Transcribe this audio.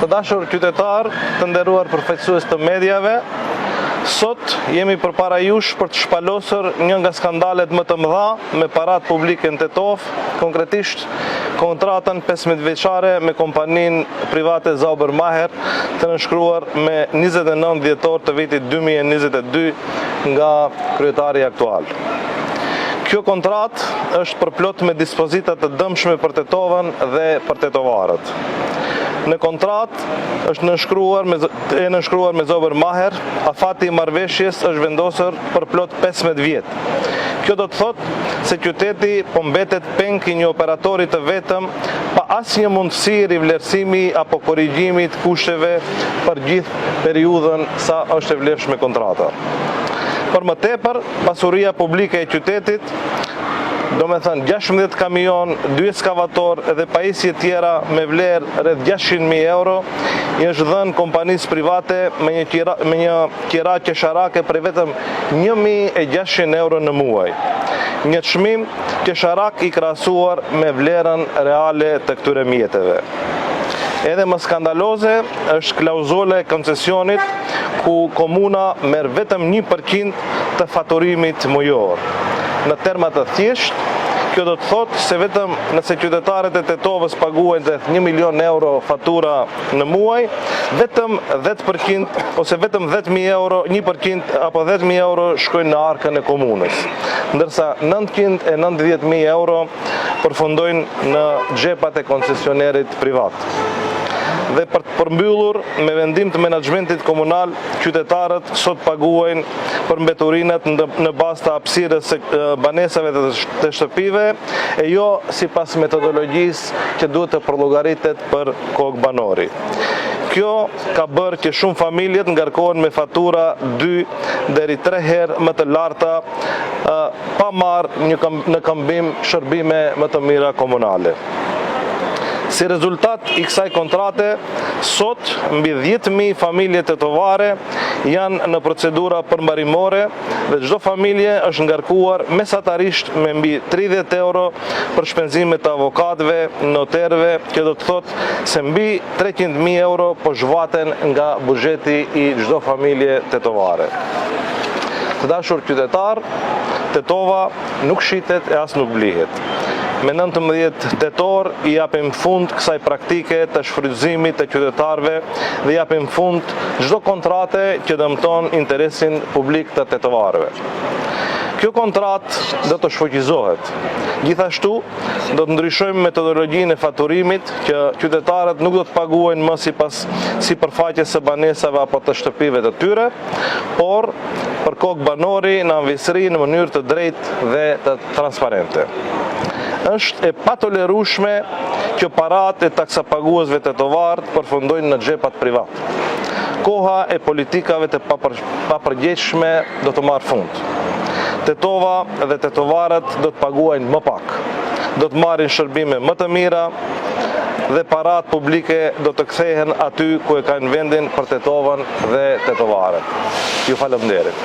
Të dashur qytetar, të nderuar përfaqësues të mediave, sot jemi përpara jush për të shpalosur një nga skandalet më të mëdha me parat publike në Tetov, konkretisht kontratën 15 vjeçare me kompaninë private Zauber Maher, të nënshkruar me 29 dhjetor të vitit 2022 nga kryetari aktual. Kjo kontratë është përplot me dispozita të dëmshme për Tetovën dhe për tetovarët. Në kontratë është nënshkruar me Zauber Maher, afati i marrëveshjes është vendosur për plot 15 vjet. Kjo do të thotë se qyteti po mbetet peng i një operatori të vetëm pa asnjë mundësi rivlerësimi apo korrigjimi të kushteve për gjithë periudhën sa është e vlefshme kontrata. Për më tepër, pasuria publike e qytetit, do me thënë 16 kamion, 2 ekskavator dhe pajisje tjera me vlerë rreth 600.000 euro, i është dhënë kompanisë private me një qira qesharake për vetëm 1.600 euro në muaj. Një çmim qesharak i krahasuar me vlerën reale të këtyre mjeteve. Edhe më skandaloze është klauzule e koncesionit ku komuna merr vetëm 1% të faturimit mujor. Në terma të thjesht, kjo do të thotë se vetëm nëse qytetarët e Tetovës paguajnë rreth 1 milion euro fatura në muaj, vetëm 10% ose vetëm 10.000 euro, 1% apo 10.000 euro shkojnë në arkën e komunës, ndërsa 990.000 euro përfundojnë në xhepat e koncesionerit privat. Dhe për të përmbyllur me vendim të menaxhmentit komunal, qytetarët sot paguajnë për mbeturinat në bazë të hapësirës së banesave të shtëpive e jo sipas metodologjisë që duhet të përllogaritet për kokë banori. Kjo ka bërë që shumë familjet ngarkohen me fatura 2 deri 3 herë më të larta pa marrë në këmbim shërbime më të mira komunale. Si rezultat i kësaj kontrate, sot mbi 10.000 familje tetovare janë në procedura përmbarimore dhe çdo familje është ngarkuar mesatarisht me mbi 30 euro për shpenzimet të avokatëve, noterëve, që do të thotë se mbi 300.000 euro po zhvaten nga buxheti i çdo familje tetovare. Të dashur qytetar, Tetova nuk shitet e as nuk blihet. Me 19 tetor i japim fund kësaj praktike të shfrytëzimit të qytetarëve dhe japim fund çdo kontrate që dëmton interesin publik të tetovarëve. Kjo kontratë do të shfuqizohet. Gjithashtu, do të ndryshojmë metodologjinë e faturimit që qytetarët nuk do të paguajnë më sipas sipërfaqes së banesave apo të shtëpive të tyre, por për kokë banori në anvisëri në mënyrë të drejtë dhe të transparente. Është e patolerueshme që paratë e taksapaguesve tetovar përfundojnë në xhepat privat. Koha e politikave të papërgjegjshme do të marrë fund. Tetova dhe tetovarët do të paguajnë më pak, do të marrin shërbime më të mira dhe paratë publike do të kthehen aty ku e kanë vendin për Tetovën dhe tetovarët. Ju falenderoj.